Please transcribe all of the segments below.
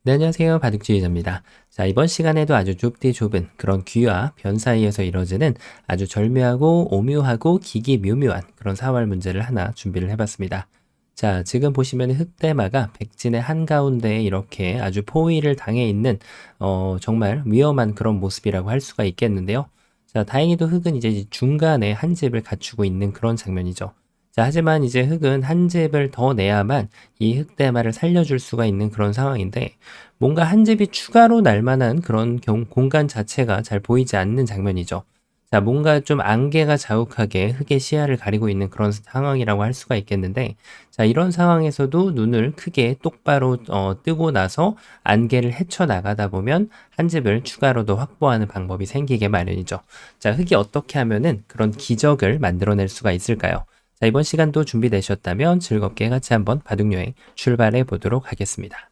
네, 안녕하세요. 바둑주의자입니다. 자, 이번 시간에도 아주 좁디 좁은 그런 귀와 변 사이에서 이루어지는 아주 절묘하고 오묘하고 기기묘묘한 그런 사활 문제를 하나 준비를 해봤습니다. 자, 지금 보시면 흑대마가 백진의 한가운데에 이렇게 아주 포위를 당해 있는 정말 위험한 그런 모습이라고 할 수가 있겠는데요. 자, 다행히도 흑은 이제 중간에 한 집을 갖추고 있는 그런 장면이죠. 자, 하지만 이제 흑은 한 집을 더 내야만 이 흑대마를 살려줄 수가 있는 그런 상황인데 뭔가 한 집이 추가로 날 만한 그런 공간 자체가 잘 보이지 않는 장면이죠. 자, 뭔가 좀 안개가 자욱하게 흙의 시야를 가리고 있는 그런 상황이라고 할 수가 있겠는데, 자, 이런 상황에서도 눈을 크게 똑바로 뜨고 나서 안개를 헤쳐나가다 보면 한 집을 추가로 더 확보하는 방법이 생기게 마련이죠. 자, 흙이 어떻게 하면은 그런 기적을 만들어낼 수가 있을까요? 자, 이번 시간도 준비되셨다면 즐겁게 같이 한번 바둑여행 출발해 보도록 하겠습니다.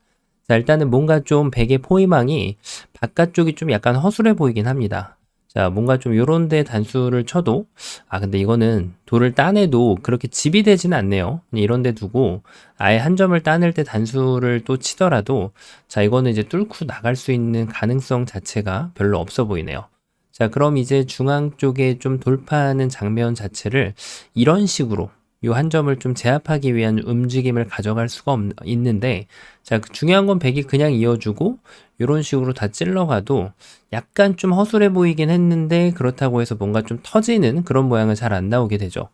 자, 일단은 뭔가 좀 베개 포위망이 바깥쪽이 좀 약간 허술해 보이긴 합니다. 자, 뭔가 좀 요런 데 단수를 쳐도, 근데 이거는 돌을 따내도 그렇게 집이 되지는 않네요. 이런 데 두고 아예 한 점을 따낼 때 단수를 또 치더라도, 자, 이거는 이제 뚫고 나갈 수 있는 가능성 자체가 별로 없어 보이네요. 자, 그럼 이제 중앙 쪽에 좀 돌파하는 장면 자체를 이런 식으로 요 한 점을 좀 제압하기 위한 움직임을 가져갈 수가 있는데, 자, 중요한 건 백이 그냥 이어주고 이런 식으로 다 찔러가도 약간 좀 허술해 보이긴 했는데 그렇다고 해서 뭔가 좀 터지는 그런 모양은 잘 안 나오게 되죠.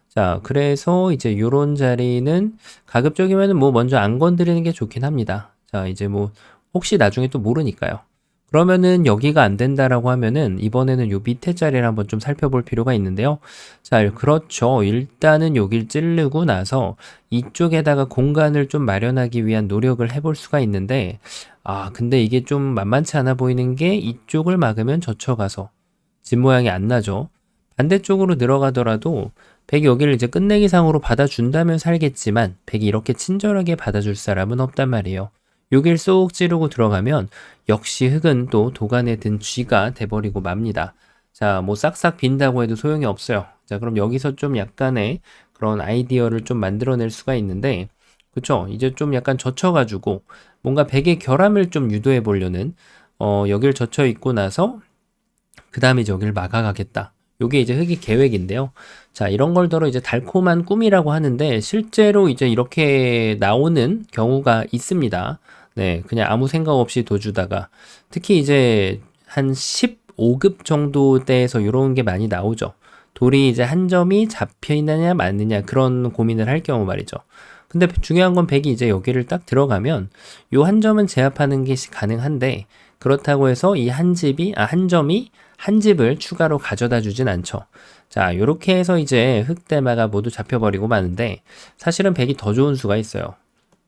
자, 그래서 이제 요런 자리는 가급적이면 뭐 먼저 안 건드리는 게 좋긴 합니다. 자, 이제 뭐 혹시 나중에 또 모르니까요. 그러면은 여기가 안 된다라고 하면은 이번에는 요 밑에 자리를 한번 좀 살펴볼 필요가 있는데요. 자, 그렇죠. 일단은 여길 찌르고 나서 이쪽에다가 공간을 좀 마련하기 위한 노력을 해볼 수가 있는데, 근데 이게 좀 만만치 않아 보이는 게 이쪽을 막으면 젖혀가서 집 모양이 안 나죠. 반대쪽으로 들어가더라도 백이 여기를 이제 끝내기상으로 받아준다면 살겠지만 백이 이렇게 친절하게 받아줄 사람은 없단 말이에요. 여길 쏙 찌르고 들어가면 역시 흙은 또 도간에 든 쥐가 돼버리고 맙니다. 자, 뭐 싹싹 빈다고 해도 소용이 없어요. 자, 그럼 여기서 좀 약간의 그런 아이디어를 좀 만들어낼 수가 있는데, 그쵸? 이제 좀 약간 젖혀가지고 뭔가 백의 결함을 좀 유도해 보려는 여길 젖혀 있고 나서 그 다음에 이제 여기를 막아가겠다. 요게 이제 흑의 계획인데요. 자, 이런 걸더러 이제 달콤한 꿈이라고 하는데 실제로 이제 이렇게 나오는 경우가 있습니다. 네, 그냥 아무 생각 없이 둬주다가 특히 이제 한 15급 정도 대에서 이런 게 많이 나오죠. 돌이 이제 한 점이 잡혀 있느냐 맞느냐 그런 고민을 할 경우 말이죠. 근데 중요한 건 백이 이제 여기를 딱 들어가면 요 한 점은 제압하는 게 가능한데 그렇다고 해서 이 한 집이 한 점이 한 집을 추가로 가져다 주진 않죠. 자, 요렇게 해서 이제 흑대마가 모두 잡혀버리고 마는데 사실은 백이 더 좋은 수가 있어요.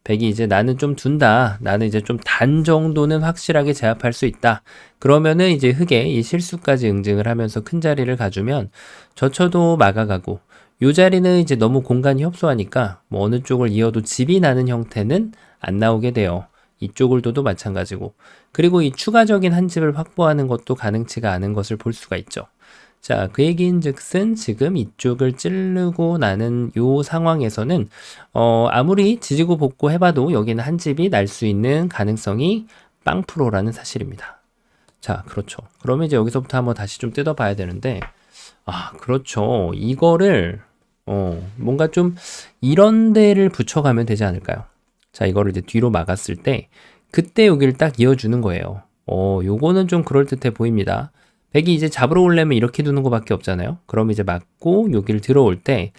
백이 이제 나는 좀 둔다. 나는 이제 좀 단 정도는 확실하게 제압할 수 있다. 그러면은 이제 흑의 이 실수까지 응징을 하면서 큰 자리를 가주면 저쳐도 막아가고 요 자리는 이제 너무 공간이 협소하니까 뭐 어느 쪽을 이어도 집이 나는 형태는 안 나오게 돼요. 이쪽을 둬도 마찬가지고 그리고 이 추가적인 한 집을 확보하는 것도 가능치가 않은 것을 볼 수가 있죠. 자, 그 얘기인 즉슨 지금 이쪽을 찌르고 나는 요 상황에서는 아무리 지지고 볶고 해봐도 여기는 한 집이 날 수 있는 가능성이 빵프로라는 사실입니다. 자, 그렇죠. 그러면 이제 여기서부터 한번 다시 좀 뜯어봐야 되는데 그렇죠. 이거를 뭔가 좀 이런 데를 붙여가면 되지 않을까요? 자, 이거를 이제 뒤로 막았을 때 그때 여기를 딱 이어주는 거예요. 요거는 좀 그럴듯해 보입니다. 백이 이제 잡으러 오려면 이렇게 두는 것밖에 없잖아요. 그럼 이제 막고 여기를 들어올 때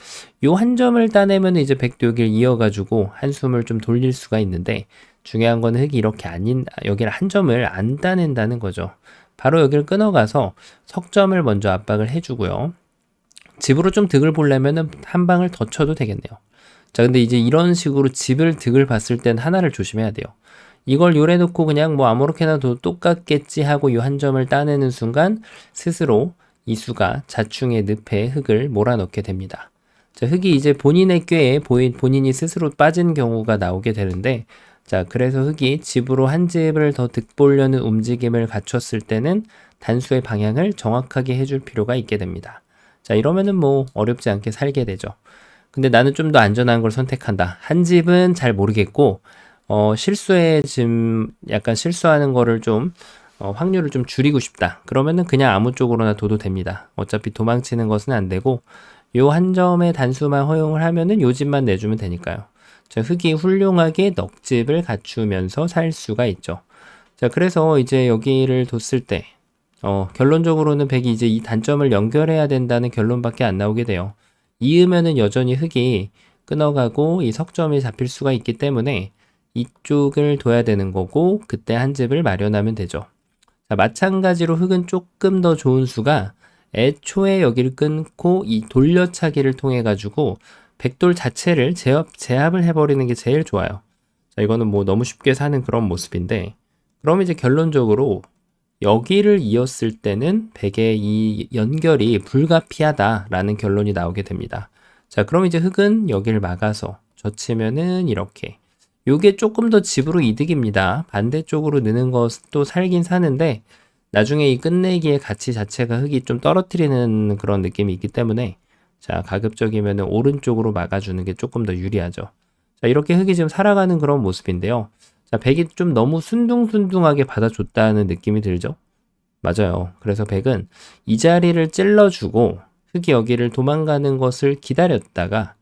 요 한 점을 따내면 이제 백도 여기를 이어가지고 한숨을 좀 돌릴 수가 있는데 중요한 거는 흙이 이렇게 여기를 한 점을 안 따낸다는 거죠. 바로 여기를 끊어가서 석점을 먼저 압박을 해주고요. 집으로 좀 득을 보려면은 한 방을 더 쳐도 되겠네요. 자, 근데 이제 이런 식으로 집을 득을 봤을 땐 하나를 조심해야 돼요. 이걸 요래 놓고 그냥 뭐 아무렇게나 도 똑같겠지 하고 요 한 점을 따내는 순간 스스로 이 수가 자충의 늪에 흙을 몰아넣게 됩니다. 자, 흙이 이제 본인의 꾀에 본인이 스스로 빠진 경우가 나오게 되는데, 자, 그래서 흙이 집으로 한 집을 더 득보려는 움직임을 갖췄을 때는 단수의 방향을 정확하게 해줄 필요가 있게 됩니다. 자, 이러면은 뭐 어렵지 않게 살게 되죠. 근데 나는 좀 더 안전한 걸 선택한다. 한 집은 잘 모르겠고, 실수에 지금 약간 실수하는 거를 좀 확률을 좀 줄이고 싶다. 그러면은 그냥 아무 쪽으로나 둬도 됩니다. 어차피 도망치는 것은 안 되고 요 한 점의 단수만 허용을 하면은 요 집만 내주면 되니까요. 자, 흙이 훌륭하게 넋집을 갖추면서 살 수가 있죠. 자, 그래서 이제 여기를 뒀을 때 결론적으로는 백이 이제 이 단점을 연결해야 된다는 결론밖에 안 나오게 돼요. 이으면은 여전히 흙이 끊어가고 이 석점이 잡힐 수가 있기 때문에 이쪽을 둬야 되는 거고 그때 한 집을 마련하면 되죠. 자, 마찬가지로 흙은 조금 더 좋은 수가 애초에 여기를 끊고 이 돌려차기를 통해 가지고 백돌 자체를 제압을 해버리는 게 제일 좋아요. 자, 이거는 뭐 너무 쉽게 사는 그런 모습인데 그럼 이제 결론적으로 여기를 이었을 때는 백의 이 연결이 불가피하다라는 결론이 나오게 됩니다. 자, 그럼 이제 흙은 여기를 막아서 젖히면은 이렇게. 요게 조금 더 집으로 이득입니다. 반대쪽으로 느는 것도 살긴 사는데 나중에 이 끝내기의 가치 자체가 흙이 좀 떨어뜨리는 그런 느낌이 있기 때문에 자, 가급적이면은 오른쪽으로 막아주는 게 조금 더 유리하죠. 자, 이렇게 흙이 지금 살아가는 그런 모습인데요. 자, 백이 좀 너무 순둥순둥하게 받아줬다는 느낌이 들죠? 맞아요. 그래서 백은 이 자리를 찔러주고 흙이 여기를 도망가는 것을 기다렸다가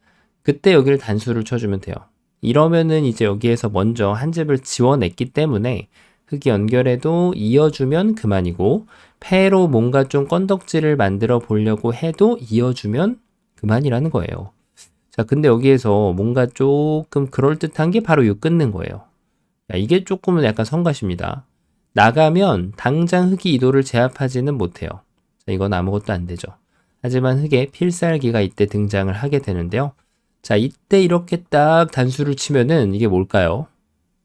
그때 여기를 단수를 쳐주면 돼요. 이러면은 이제 여기에서 먼저 한 집을 지워냈기 때문에 흙이 연결해도 이어주면 그만이고 패로 뭔가 좀 건덕지를 만들어 보려고 해도 이어주면 그만이라는 거예요. 자, 근데 여기에서 뭔가 조금 그럴듯한 게 바로 이 끊는 거예요. 야, 이게 조금은 약간 성가십니다. 나가면 당장 흙이 이도를 제압하지는 못해요. 자, 이건 아무것도 안 되죠. 하지만 흙의 필살기가 이때 등장을 하게 되는데요. 자, 이때 이렇게 딱 단수를 치면은 이게 뭘까요?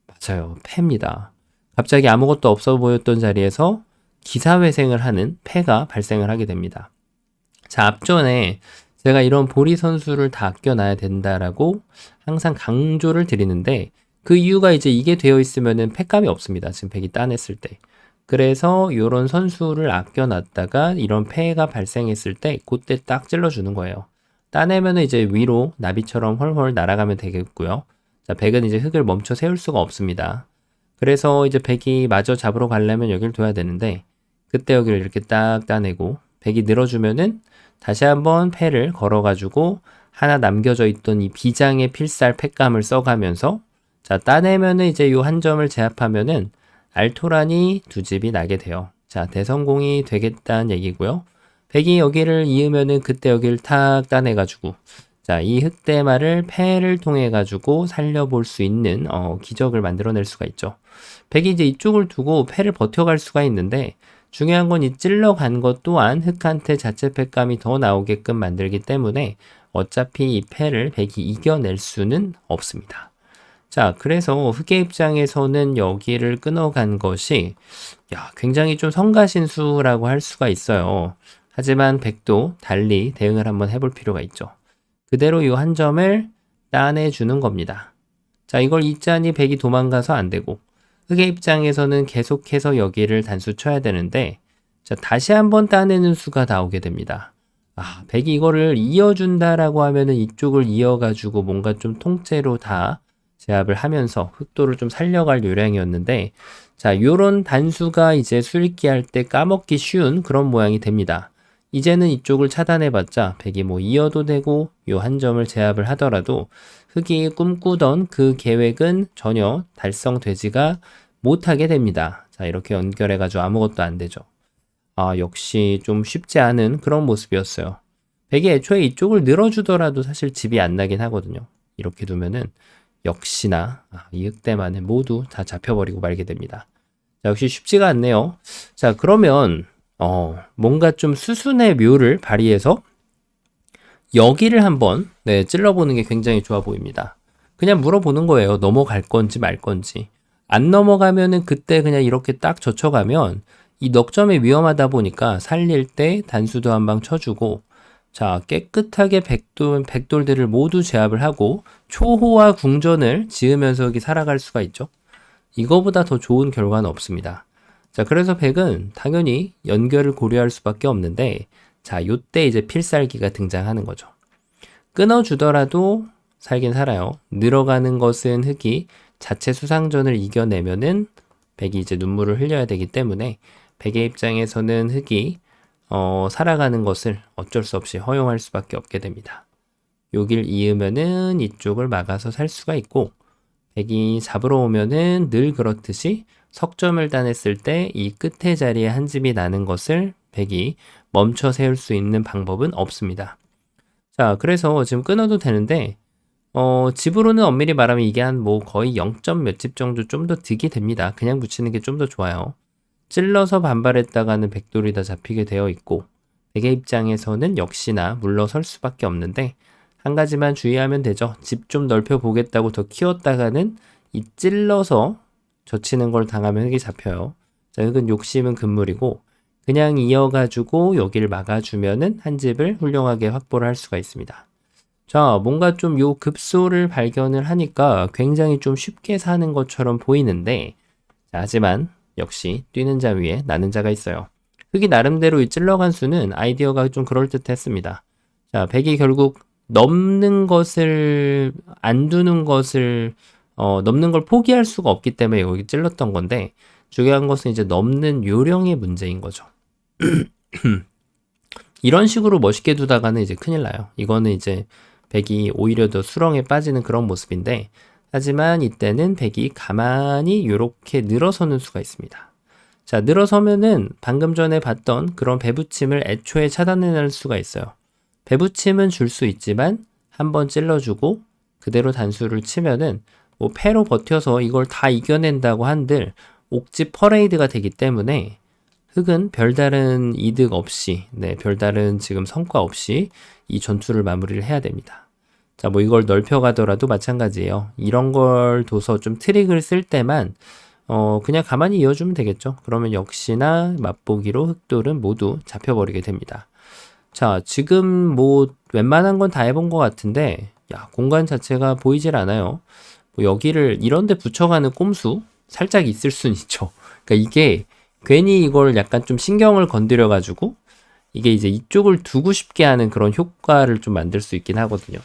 맞아요. 패입니다. 갑자기 아무것도 없어 보였던 자리에서 기사회생을 하는 패가 발생을 하게 됩니다. 자, 앞전에 제가 이런 보리 선수를 다 아껴놔야 된다라고 항상 강조를 드리는데 그 이유가 이제 이게 되어 있으면은 패감이 없습니다. 지금 백이 따냈을 때. 그래서 이런 선수를 아껴놨다가 이런 패가 발생했을 때 그때 딱 찔러주는 거예요. 따내면은 이제 위로 나비처럼 훨훨 날아가면 되겠고요. 자, 백은 이제 흙을 멈춰 세울 수가 없습니다. 그래서 이제 백이 마저 잡으러 가려면 여기를 둬야 되는데 그때 여기를 이렇게 딱 따내고 백이 늘어주면은 다시 한번 패를 걸어가지고 하나 남겨져 있던 이 비장의 필살 패감을 써가면서 자, 따내면은 이제 요 한 점을 제압하면은 알토란이 두 집이 나게 돼요. 자, 대성공이 되겠다는 얘기고요. 백이 여기를 이으면은 그때 여기를 탁 따내가지고 자, 이 흑대마를 패를 통해 가지고 살려볼 수 있는 기적을 만들어낼 수가 있죠. 백이 이제 이쪽을 두고 패를 버텨갈 수가 있는데 중요한 건 이 찔러간 것 또한 흑한테 자체 패감이 더 나오게끔 만들기 때문에 어차피 이 패를 백이 이겨낼 수는 없습니다. 자, 그래서 흑의 입장에서는 여기를 끊어간 것이 굉장히 좀 성가신수라고 할 수가 있어요. 하지만 백도 달리 대응을 한번 해볼 필요가 있죠. 그대로 이 한 점을 따내주는 겁니다. 자, 이걸 잊자니 백이 도망가서 안 되고 흑의 입장에서는 계속해서 여기를 단수 쳐야 되는데 자, 다시 한번 따내는 수가 나오게 됩니다. 아, 백이 이거를 이어준다라고 하면은 이쪽을 이어가지고 뭔가 좀 통째로 다 제압을 하면서 흑도를 좀 살려갈 요량이었는데 자, 요런 단수가 이제 수읽기 할 때 까먹기 쉬운 그런 모양이 됩니다. 이제는 이쪽을 차단해봤자 백이 뭐 이어도 되고 요 한 점을 제압을 하더라도 흑이 꿈꾸던 그 계획은 전혀 달성되지가 못하게 됩니다. 자, 이렇게 연결해가지고 아무것도 안 되죠. 아, 역시 좀 쉽지 않은 그런 모습이었어요. 백이 애초에 이쪽을 늘어주더라도 사실 집이 안 나긴 하거든요. 이렇게 두면은 역시나 이 흑대만은 모두 다 잡혀버리고 말게 됩니다. 자, 역시 쉽지가 않네요. 자, 그러면 뭔가 좀 수순의 묘를 발휘해서 여기를 한번 찔러보는 게 굉장히 좋아 보입니다. 그냥 물어보는 거예요. 넘어갈 건지 말 건지. 안 넘어가면은 그때 그냥 이렇게 딱 젖혀가면 이 넉점이 위험하다 보니까 살릴 때 단수도 한 방 쳐주고 자, 깨끗하게 백돌들을 모두 제압을 하고 초호화 궁전을 지으면서 여기 살아갈 수가 있죠. 이거보다 더 좋은 결과는 없습니다. 자, 그래서 백은 당연히 연결을 고려할 수밖에 없는데 자, 요때 이제 필살기가 등장하는 거죠. 끊어주더라도 살긴 살아요. 늘어가는 것은 흙이 자체 수상전을 이겨내면은 백이 이제 눈물을 흘려야 되기 때문에 백의 입장에서는 흑이 살아가는 것을 어쩔 수 없이 허용할 수밖에 없게 됩니다. 여길 이으면은 이쪽을 막아서 살 수가 있고, 백이 잡으러 오면은 늘 그렇듯이 석점을 따냈을 때 이 끝에 자리에 한 집이 나는 것을 백이 멈춰 세울 수 있는 방법은 없습니다. 자, 그래서 지금 끊어도 되는데, 집으로는 엄밀히 말하면 이게 한 뭐 거의 0점 몇 집 정도 좀 더 득이 됩니다. 그냥 붙이는 게 좀 더 좋아요. 찔러서 반발했다가는 백돌이 다 잡히게 되어 있고, 백의 입장에서는 역시나 물러설 수밖에 없는데, 한 가지만 주의하면 되죠. 집 좀 넓혀 보겠다고 더 키웠다가는 이 찔러서 젖히는 걸 당하면 흑이 잡혀요. 자, 흑은 욕심은 금물이고, 그냥 이어가지고 여기를 막아주면은 한 집을 훌륭하게 확보를 할 수가 있습니다. 자, 뭔가 좀 요 급소를 발견을 하니까 굉장히 좀 쉽게 사는 것처럼 보이는데, 자, 하지만 역시 뛰는 자 위에 나는 자가 있어요. 흑이 나름대로 이 찔러간 수는 아이디어가 좀 그럴듯했습니다. 자, 백이 결국 넘는 것을 안 두는 것을 넘는 걸 포기할 수가 없기 때문에 여기 찔렀던 건데, 중요한 것은 이제 넘는 요령의 문제인 거죠. 이런 식으로 멋있게 두다가는 이제 큰일 나요. 이거는 이제 백이 오히려 더 수렁에 빠지는 그런 모습인데, 하지만 이때는 백이 가만히 이렇게 늘어서는 수가 있습니다. 자, 늘어서면은 방금 전에 봤던 그런 배붙임을 애초에 차단해낼 수가 있어요. 배붙임은 줄 수 있지만 한번 찔러주고 그대로 단수를 치면은 뭐 패로 버텨서 이걸 다 이겨낸다고 한들 옥집 퍼레이드가 되기 때문에 흑은 별다른 이득 없이, 별다른 지금 성과 없이 이 전투를 마무리를 해야 됩니다. 자, 뭐 이걸 넓혀가더라도 마찬가지예요. 이런 걸 둬서 좀 트릭을 쓸 때만 그냥 가만히 이어주면 되겠죠. 그러면 역시나 맛보기로 흑돌은 모두 잡혀버리게 됩니다. 자, 지금 뭐 웬만한 건 다 해본 것 같은데, 야, 공간 자체가 보이질 않아요. 뭐 여기를 이런데 붙여가는 꼼수 살짝 있을 순 있죠. 그러니까 이게 괜히 이걸 약간 좀 신경을 건드려가지고 이게 이제 이쪽을 두고 싶게 하는 그런 효과를 좀 만들 수 있긴 하거든요.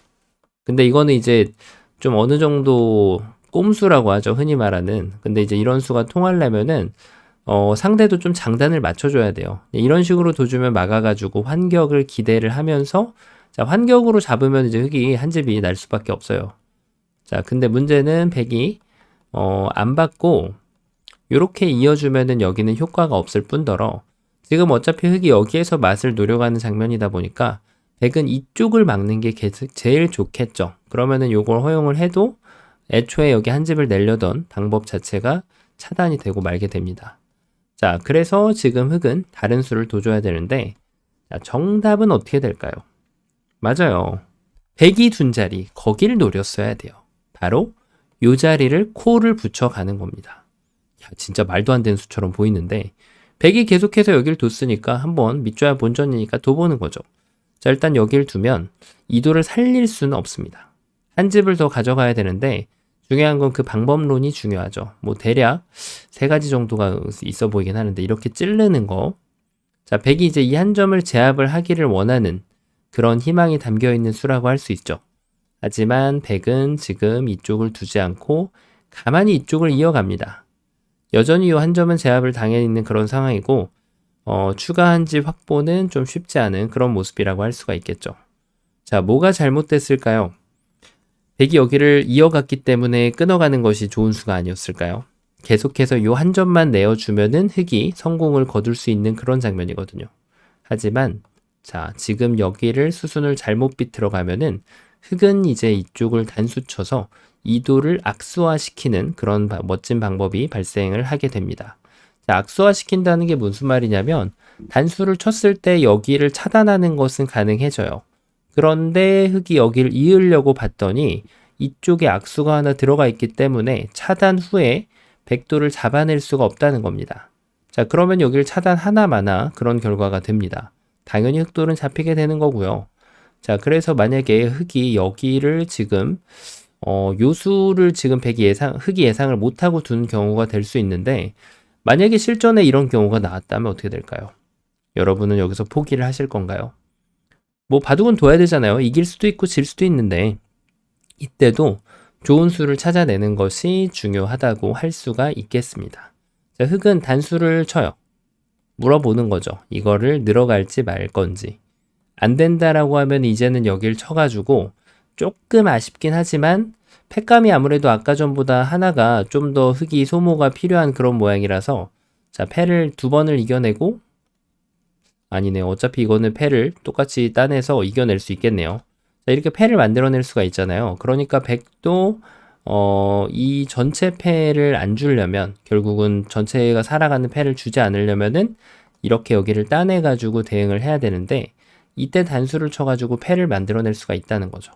근데 이거는 이제 좀 어느 정도 꼼수라고 하죠. 흔히 말하는. 근데 이제 이런 수가 통하려면은 상대도 좀 장단을 맞춰줘야 돼요. 이런 식으로 둬주면 막아가지고 환격을 기대를 하면서, 자, 환격으로 잡으면 이제 흑이 한 집이 날 수밖에 없어요. 자, 근데 문제는 백이 안 받고 요렇게 이어주면은 여기는 효과가 없을 뿐더러 지금 어차피 흑이 여기에서 맛을 노려가는 장면이다 보니까 백은 이쪽을 막는 게 제일 좋겠죠. 그러면은 요걸 허용을 해도 애초에 여기 한 집을 내려던 방법 자체가 차단이 되고 말게 됩니다. 자, 그래서 지금 흑은 다른 수를 둬줘야 되는데, 자, 정답은 어떻게 될까요? 맞아요. 백이 둔 자리, 거기를 노렸어야 돼요. 바로 요 자리를 코를 붙여가는 겁니다. 야, 진짜 말도 안 되는 수처럼 보이는데, 백이 계속해서 여기를 뒀으니까 한번 밑줘야 본전이니까 둬보는 거죠. 자, 일단 여기를 두면 이도를 살릴 수는 없습니다. 한 집을 더 가져가야 되는데, 중요한 건 그 방법론이 중요하죠. 뭐 대략 3가지 정도가 있어 보이긴 하는데, 이렇게 찌르는 거. 자, 백이 이제 이 한 점을 제압을 하기를 원하는 그런 희망이 담겨 있는 수라고 할 수 있죠. 하지만 백은 지금 이쪽을 두지 않고 가만히 이쪽을 이어갑니다. 여전히 이 한 점은 제압을 당해 있는 그런 상황이고, 추가 한 집 확보는 좀 쉽지 않은 그런 모습이라고 할 수가 있겠죠. 자, 뭐가 잘못됐을까요? 백이 여기를 이어갔기 때문에 끊어가는 것이 좋은 수가 아니었을까요? 계속해서 요 한 점만 내어주면은 흑이 성공을 거둘 수 있는 그런 장면이거든요. 하지만 자, 지금 여기를 수순을 잘못 비틀어 가면은 흑은 이제 이쪽을 단수 쳐서 이도를 악수화시키는 그런 멋진 방법이 발생을 하게 됩니다. 자, 악수화시킨다는 게 무슨 말이냐면 단수를 쳤을 때 여기를 차단하는 것은 가능해져요. 그런데 흑이 여기를 이으려고 봤더니 이쪽에 악수가 하나 들어가 있기 때문에 차단 후에 백도를 잡아낼 수가 없다는 겁니다. 자, 그러면 여기를 차단하나마나 그런 결과가 됩니다. 당연히 흑돌은 잡히게 되는 거고요. 자, 그래서 만약에 흑이 여기를 지금 요수를 지금 흑이 예상을 못하고 둔 경우가 될 수 있는데, 만약에 실전에 이런 경우가 나왔다면 어떻게 될까요? 여러분은 여기서 포기를 하실 건가요? 뭐 바둑은 둬야 되잖아요. 이길 수도 있고 질 수도 있는데, 이때도 좋은 수를 찾아내는 것이 중요하다고 할 수가 있겠습니다. 자, 흙은 단수를 쳐요. 물어보는 거죠. 이거를 늘어갈지 말 건지. 안 된다라고 하면 이제는 여길 쳐가지고 조금 아쉽긴 하지만 팩감이 아무래도 아까 전보다 하나가 좀 더 흙이 소모가 필요한 그런 모양이라서 자, 패를 2번을 이겨내고 아니네. 어차피 이거는 패를 똑같이 따내서 이겨낼 수 있겠네요. 자, 이렇게 패를 만들어낼 수가 있잖아요. 그러니까 100도 이 전체 패를 안 주려면 결국은 전체가 살아가는 패를 주지 않으려면은 이렇게 여기를 따내가지고 대응을 해야 되는데 이때 단수를 쳐가지고 패를 만들어낼 수가 있다는 거죠.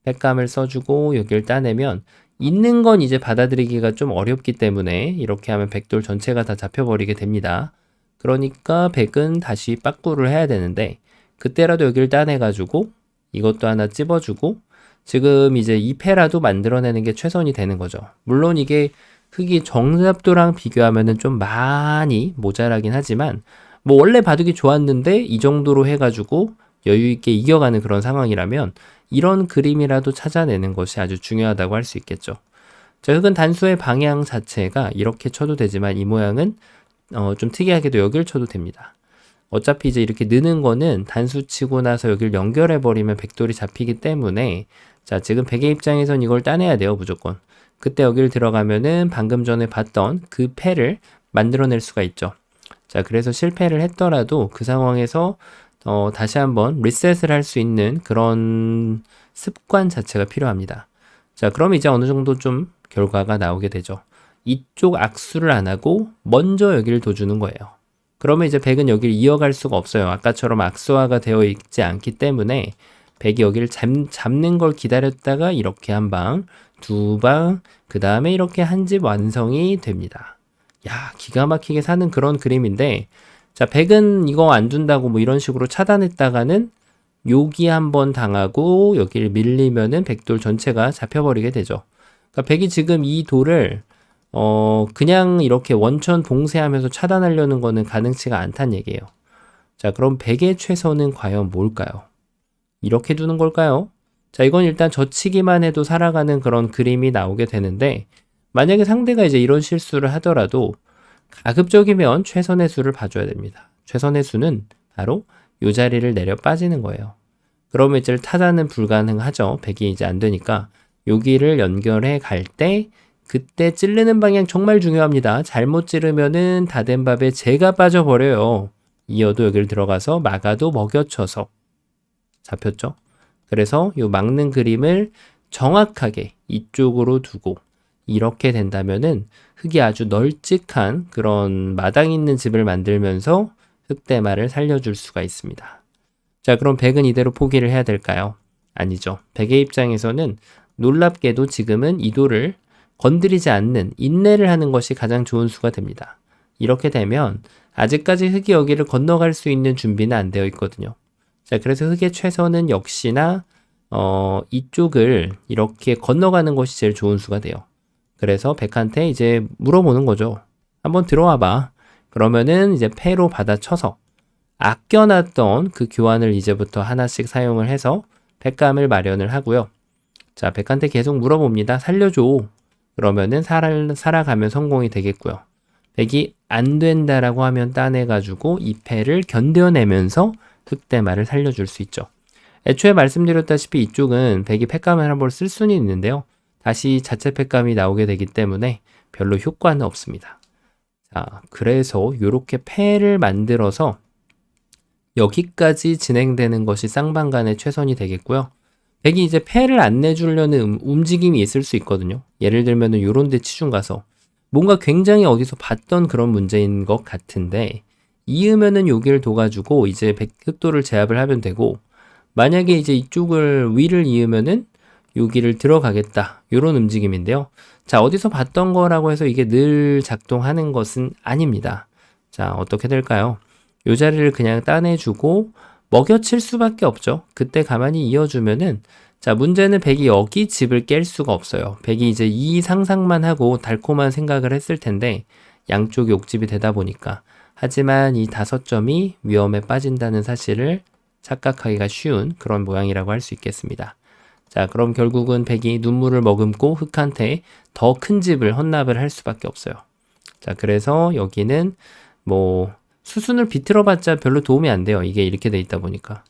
팩감을 써주고 여기를 따내면 있는 건 이제 받아들이기가 좀 어렵기 때문에 이렇게 하면 백돌 전체가 다 잡혀버리게 됩니다. 그러니까 백은 다시 빠꾸를 해야 되는데 그때라도 여기를 따내가지고 이것도 하나 찝어주고 지금 이제 이 패라도 만들어내는 게 최선이 되는 거죠. 물론 이게 흙이 정답도랑 비교하면은 좀 많이 모자라긴 하지만 뭐 원래 바둑이 좋았는데 이 정도로 해가지고 여유 있게 이겨가는 그런 상황이라면 이런 그림이라도 찾아내는 것이 아주 중요하다고 할 수 있겠죠. 자, 흙은 단수의 방향 자체가 이렇게 쳐도 되지만 이 모양은 좀 특이하게도 여길 쳐도 됩니다. 어차피 이제 이렇게 느는 거는 단수 치고 나서 여기를 연결해 버리면 백돌이 잡히기 때문에 자, 지금 백의 입장에선 이걸 따내야 돼요, 무조건. 그때 여기를 들어가면은 방금 전에 봤던 그 패를 만들어낼 수가 있죠. 자, 그래서 실패를 했더라도 그 상황에서 다시 한번 리셋을 할 수 있는 그런 습관 자체가 필요합니다. 자, 그럼 이제 어느 정도 좀 결과가 나오게 되죠. 이쪽 악수를 안 하고 먼저 여기를 둬주는 거예요. 그러면 이제 백은 여기를 이어갈 수가 없어요. 아까처럼 악수화가 되어 있지 않기 때문에 백이 여기를 잡는 걸 기다렸다가 이렇게 한 방, 2방, 그 다음에 이렇게 한 집 완성이 됩니다. 야, 기가 막히게 사는 그런 그림인데 자, 백은 이거 안 둔다고 뭐 이런 식으로 차단했다가는 여기 한번 당하고 여기를 밀리면은 백돌 전체가 잡혀버리게 되죠. 그러니까 백이 지금 이 돌을 그냥 이렇게 원천 봉쇄하면서 차단하려는 거는 가능치가 않다는 얘기예요. 자, 그럼 백의 최선은 과연 뭘까요? 이렇게 두는 걸까요? 자, 이건 일단 젖히기만 해도 살아가는 그런 그림이 나오게 되는데 만약에 상대가 이제 이런 실수를 하더라도 가급적이면 최선의 수를 봐줘야 됩니다. 최선의 수는 바로 이 자리를 내려 빠지는 거예요. 그러면 이제 타자는 불가능하죠. 백이 이제 안 되니까 여기를 연결해 갈 때 그때 찌르는 방향 정말 중요합니다. 잘못 찌르면은 다 된 밥에 재가 빠져버려요. 이어도 여기를 들어가서 막아도 먹여쳐서 잡혔죠. 그래서 이 막는 그림을 정확하게 이쪽으로 두고 이렇게 된다면은 흙이 아주 널찍한 그런 마당 있는 집을 만들면서 흙대마를 살려줄 수가 있습니다. 자, 그럼 백은 이대로 포기를 해야 될까요? 아니죠. 백의 입장에서는 놀랍게도 지금은 이 돌을 건드리지 않는 인내를 하는 것이 가장 좋은 수가 됩니다. 이렇게 되면 아직까지 흙이 여기를 건너갈 수 있는 준비는 안 되어 있거든요. 자, 그래서 흙의 최선은 역시나 이쪽을 이렇게 건너가는 것이 제일 좋은 수가 돼요. 그래서 백한테 이제 물어보는 거죠. 한번 들어와 봐. 그러면은 이제 패로 받아쳐서 아껴놨던 그 교환을 이제부터 하나씩 사용을 해서 백감을 마련을 하고요. 자, 백한테 계속 물어봅니다. 살려줘. 그러면은 살아가면 성공이 되겠고요. 백이 안 된다라고 하면 따내가지고 이 패를 견뎌내면서 흑대마를 살려줄 수 있죠. 애초에 말씀드렸다시피 이쪽은 백이 팩감을 한번 쓸 수는 있는데요. 다시 자체 팩감이 나오게 되기 때문에 별로 효과는 없습니다. 자, 그래서 이렇게 패를 만들어서 여기까지 진행되는 것이 쌍방간의 최선이 되겠고요. 백이 이제 패를 안 내주려는 움직임이 있을 수 있거든요. 예를 들면은 요런 데 치중 가서 뭔가 굉장히 어디서 봤던 그런 문제인 것 같은데 이으면은 여기를 둬가지고 이제 흑도를 제압을 하면 되고 만약에 이제 이쪽을 위를 이으면은 여기를 들어가겠다. 요런 움직임인데요. 자, 어디서 봤던 거라고 해서 이게 늘 작동하는 것은 아닙니다. 자, 어떻게 될까요? 요 자리를 그냥 따내주고 먹여칠 수밖에 없죠. 그때 가만히 이어주면은 자, 문제는 백이 여기 집을 깰 수가 없어요. 백이 이제 이 상상만 하고 달콤한 생각을 했을 텐데 양쪽이 옥집이 되다 보니까 하지만 이 5점이 위험에 빠진다는 사실을 착각하기가 쉬운 그런 모양이라고 할 수 있겠습니다. 자, 그럼 결국은 백이 눈물을 머금고 흑한테 더 큰 집을 헌납을 할 수밖에 없어요. 자, 그래서 여기는 뭐 수순을 비틀어봤자 별로 도움이 안 돼요. 이게 이렇게 돼 있다 보니까.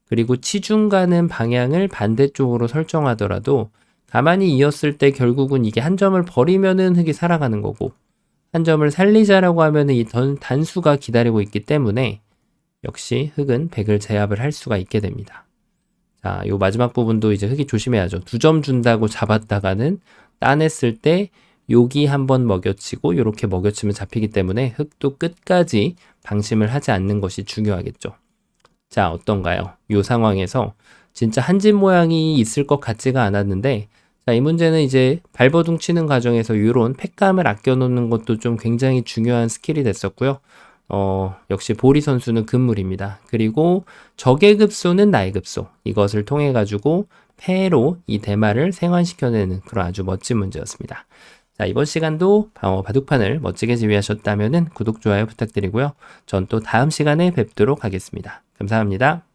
그리고 치중 가는 방향을 반대쪽으로 설정하더라도 가만히 이었을 때 결국은 이게 한 점을 버리면은 흑이 살아가는 거고, 한 점을 살리자라고 하면은 이 단수가 기다리고 있기 때문에 역시 흑은 백을 제압을 할 수가 있게 됩니다. 자, 요 마지막 부분도 이제 흑이 조심해야죠. 2점 준다고 잡았다가는 따냈을 때 여기 한번 먹여치고 요렇게 먹여치면 잡히기 때문에 흑도 끝까지 방심을 하지 않는 것이 중요하겠죠. 자, 어떤가요? 요 상황에서 진짜 한 집 모양이 있을 것 같지가 않았는데, 자, 이 문제는 이제 발버둥 치는 과정에서 요런 팩감을 아껴놓는 것도 좀 굉장히 중요한 스킬이 됐었고요. 역시 보리 선수는 금물입니다. 그리고 적의 급소는 나의 급소. 이것을 통해 가지고 패로 이 대마를 생환시켜내는 그런 아주 멋진 문제였습니다. 자, 이번 시간도 바둑판을 멋지게 지휘하셨다면 구독, 좋아요 부탁드리고요. 전 또 다음 시간에 뵙도록 하겠습니다. 감사합니다.